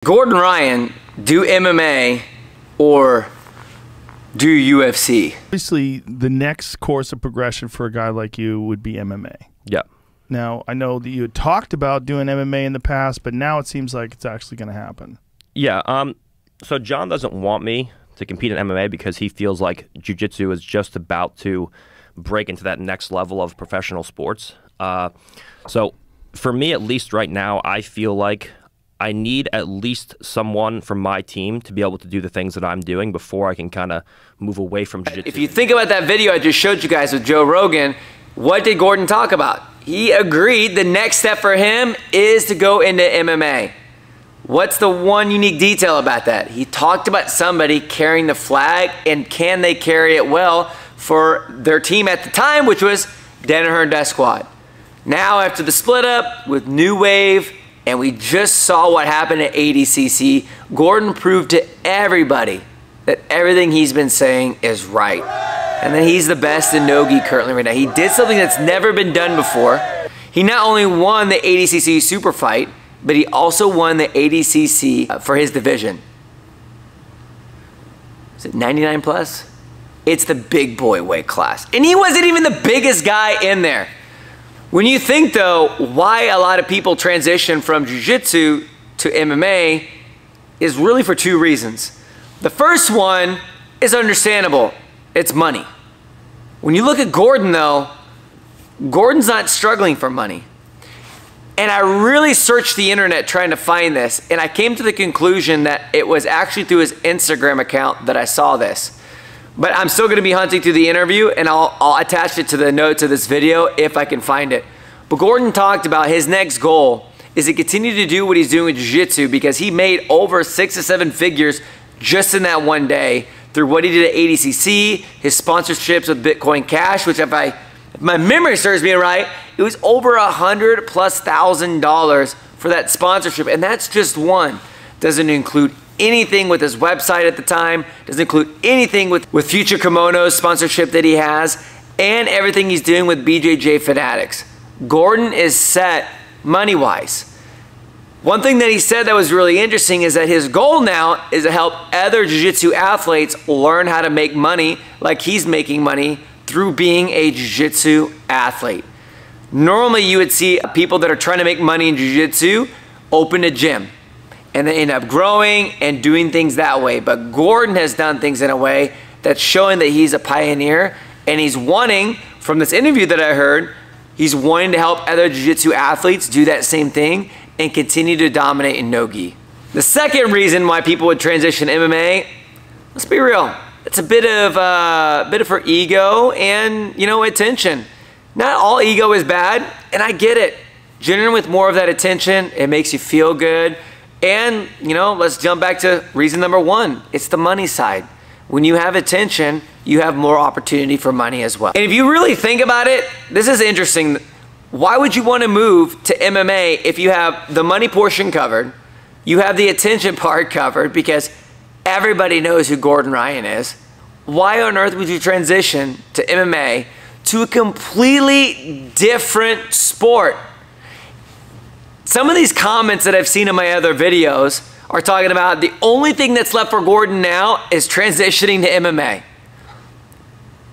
Gordon Ryan, do MMA or do UFC? Obviously, the next course of progression for a guy like you would be MMA. Yeah. Now, I know that you had talked about doing MMA in the past, but now it seems like it's actually going to happen. Yeah. So John doesn't want me to compete in MMA because he feels like jiu-jitsu is just about to break into that next level of professional sports. So for me, at least right now, I feel like I need at least someone from my team to be able to do the things that I'm doing before I can kind of move away from jiu-jitsu. If you think about that video I just showed you guys with Joe Rogan, what did Gordon talk about? He agreed the next step for him is to go into MMA. What's the one unique detail about that? He talked about somebody carrying the flag, and can they carry it well for their team at the time, which was Danaher and Death Squad. Now after the split up with New Wave, and we just saw what happened at ADCC, Gordon proved to everybody that everything he's been saying is right. And that he's the best in no-gi currently right now. He did something that's never been done before. He not only won the ADCC Super Fight, but he also won the ADCC for his division. Is it 99 plus? It's the big boy weight class. And he wasn't even the biggest guy in there. When you think, though, why a lot of people transition from jiu-jitsu to MMA is really for two reasons. The first one is understandable. It's money. When you look at Gordon, though, Gordon's not struggling for money. And I really searched the internet trying to find this, and I came to the conclusion that it was actually through his Instagram account that I saw this. But I'm still going to be hunting through the interview, and I'll attach it to the notes of this video if I can find it. But Gordon talked about his next goal is to continue to do what he's doing with jiu-jitsu, because he made over 6 to 7 figures just in that one day through what he did at ADCC, his sponsorships with Bitcoin Cash, which if my memory serves me right, it was over $100,000+ for that sponsorship, and that's just one. Doesn't include anything with his website at the time, doesn't include anything with Future Kimono's sponsorship that he has, and everything he's doing with BJJ Fanatics. Gordon is set money-wise. One thing that he said that was really interesting is that his goal now is to help other jiu-jitsu athletes learn how to make money like he's making money through being a jiu-jitsu athlete. Normally you would see people that are trying to make money in jiu-jitsu open a gym, and they end up growing and doing things that way. But Gordon has done things in a way that's showing that he's a pioneer, and he's wanting, from this interview that I heard, he's wanting to help other jiu-jitsu athletes do that same thing and continue to dominate in no-gi. The second reason why people would transition to MMA, let's be real, it's a bit of for ego and, you know, attention. Not all ego is bad, and I get it. Generating with more of that attention, it makes you feel good. And, you know, let's jump back to reason number one. It's the money side. When you have attention, you have more opportunity for money as well. And if you really think about it, this is interesting. Why would you want to move to MMA if you have the money portion covered, you have the attention part covered, because everybody knows who Gordon Ryan is? Why on earth would you transition to MMA to a completely different sport? Some of these comments that I've seen in my other videos are talking about the only thing that's left for Gordon now is transitioning to MMA.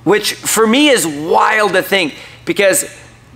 Which for me is wild to think, because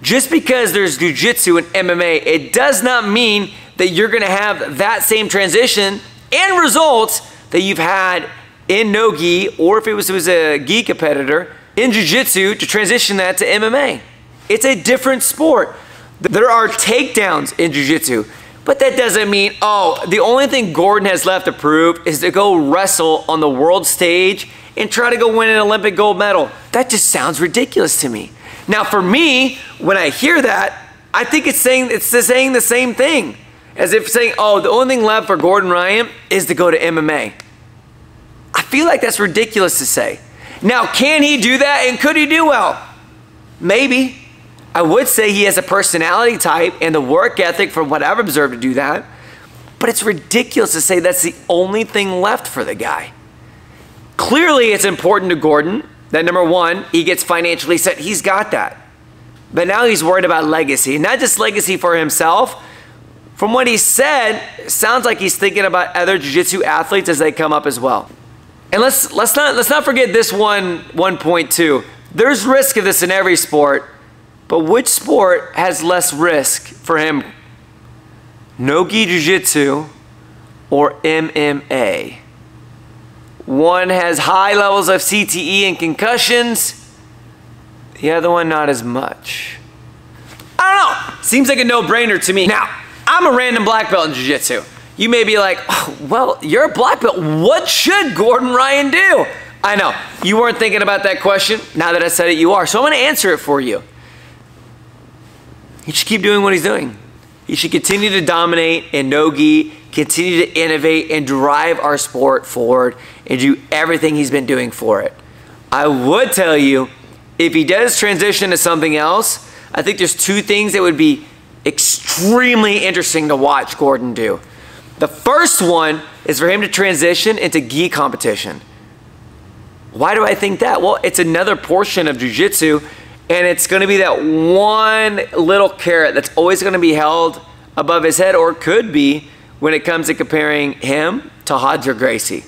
just because there's jiu-jitsu and MMA, it does not mean that you're gonna have that same transition and results that you've had in no-gi, or if it was a gi competitor, in jiu-jitsu, to transition that to MMA. It's a different sport. There are takedowns in jiu-jitsu, but that doesn't mean, oh, the only thing Gordon has left to prove is to go wrestle on the world stage and try to go win an Olympic gold medal. That just sounds ridiculous to me. Now for me, when I hear that, I think it's saying the same thing. As if saying, oh, the only thing left for Gordon Ryan is to go to MMA. I feel like that's ridiculous to say. Now, can he do that, and could he do well? Maybe. I would say he has a personality type and the work ethic from what I've observed to do that, but it's ridiculous to say that's the only thing left for the guy. Clearly, it's important to Gordon that, number one, he gets financially set. He's got that. But now he's worried about legacy, not just legacy for himself, from what he said, it sounds like he's thinking about other jiu-jitsu athletes as they come up as well. And let's not forget this one point too. There's risk of this in every sport, but which sport has less risk for him? No-gi jiu-jitsu or MMA? One has high levels of CTE and concussions, the other one not as much. I don't know, seems like a no-brainer to me. Now, I'm a random black belt in jiu-jitsu. You may be like, oh, well, you're a black belt. What should Gordon Ryan do? I know, you weren't thinking about that question. Now that I said it, you are. So I'm gonna answer it for you. He should keep doing what he's doing. He should continue to dominate in no-gi, continue to innovate and drive our sport forward and do everything he's been doing for it. I would tell you, if he does transition to something else, I think there's two things that would be extremely interesting to watch Gordon do. The first one is for him to transition into gi competition. Why do I think that? Well, it's another portion of jiu-jitsu, and it's going to be that one little carrot that's always going to be held above his head, or could be, when it comes to comparing him to Roger Gracie.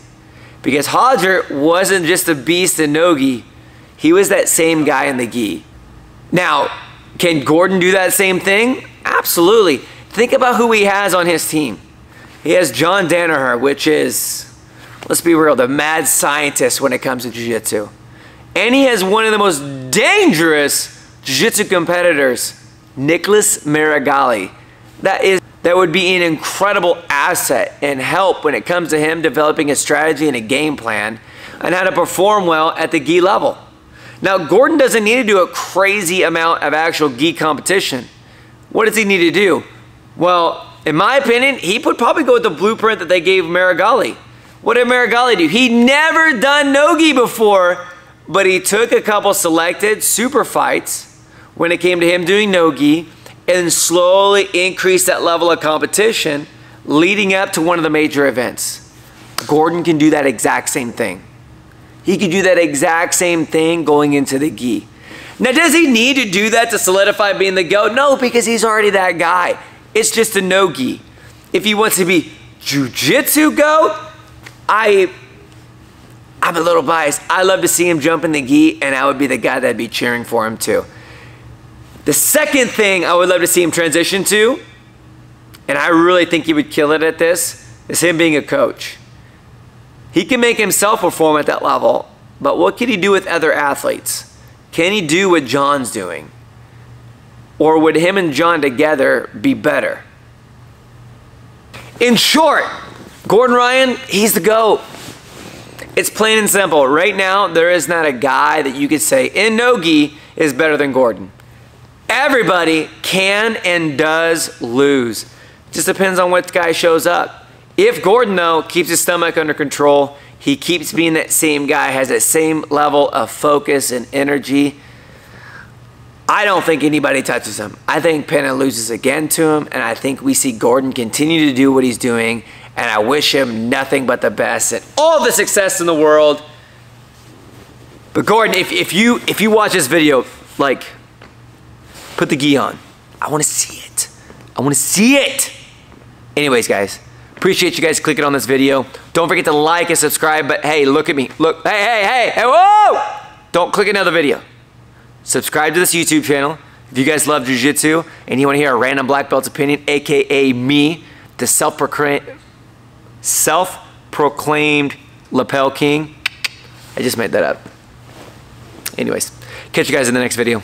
Because Roger wasn't just a beast in no-gi, he was that same guy in the gi. Now, can Gordon do that same thing? Absolutely. Think about who he has on his team. He has John Danaher, which is, let's be real, the mad scientist when it comes to jiu-jitsu. And he has one of the most dangerous jiu-jitsu competitors, Nicholas Marigali. That would be an incredible asset and help when it comes to him developing a strategy and a game plan and how to perform well at the gi level. Now, Gordon doesn't need to do a crazy amount of actual gi competition. What does he need to do? Well, in my opinion, he would probably go with the blueprint that they gave Marigali. What did Marigali do? He never done no-gi before, but he took a couple selected super fights when it came to him doing no-gi and slowly increased that level of competition leading up to one of the major events. Gordon can do that exact same thing. He can do that exact same thing going into the gi. Now, does he need to do that to solidify being the GOAT? No, because he's already that guy. It's just a no-gi. If he wants to be jiu-jitsu GOAT, I'm a little biased. I love to see him jump in the gi, and I would be the guy that'd be cheering for him too. The second thing I would love to see him transition to, and I really think he would kill it at this, is him being a coach. He can make himself perform at that level, but what can he do with other athletes? Can he do what John's doing? Or would him and John together be better? In short, Gordon Ryan, he's the GOAT. It's plain and simple. Right now, there is not a guy that you could say in no-gi is better than Gordon. Everybody can and does lose. Just depends on what guy shows up. If Gordon, though, keeps his stomach under control, he keeps being that same guy, has that same level of focus and energy, I don't think anybody touches him. I think Penna loses again to him, and I think we see Gordon continue to do what he's doing, and I wish him nothing but the best and all the success in the world. But Gordon, if you watch this video, like, put the gi on. I want to see it. I want to see it. Anyways, guys, appreciate you guys clicking on this video. Don't forget to like and subscribe, but hey, look at me. Look, hey, whoa! Don't click another video. Subscribe to this YouTube channel. If you guys love jiu-jitsu and you want to hear a random black belt's opinion, AKA me, the self-proclaimed lapel king. I just made that up. Anyways, catch you guys in the next video.